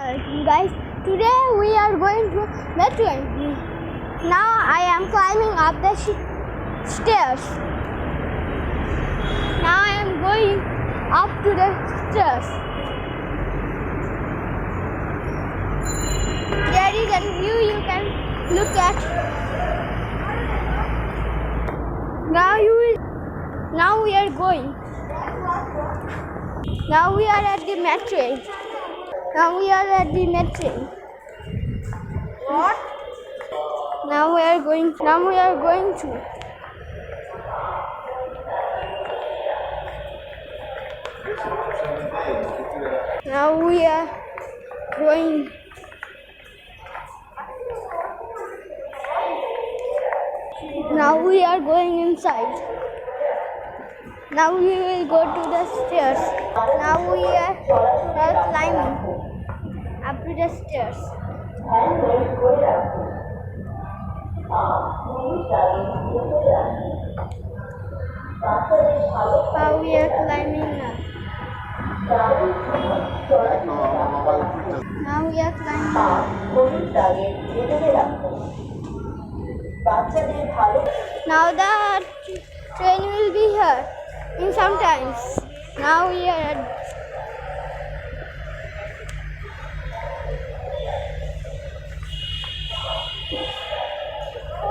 Guys, today we are going to metro. Now I am climbing up the stairs. Now I am going up to the stairs. There is a view you can look at. Now we are going. Now we are at the metro. Now we are at the metro. What? Now we are going to. Now we are going. Now we are going inside. Now we will go to the stairs. Now we are climbing up to the stairs. Now we are climbing now. Now we are climbing. Now the train will be here in some times. Now we are at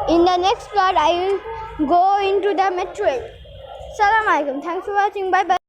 in the next part I will go into the metro. Assalamualaikum. Thanks for watching. Bye bye.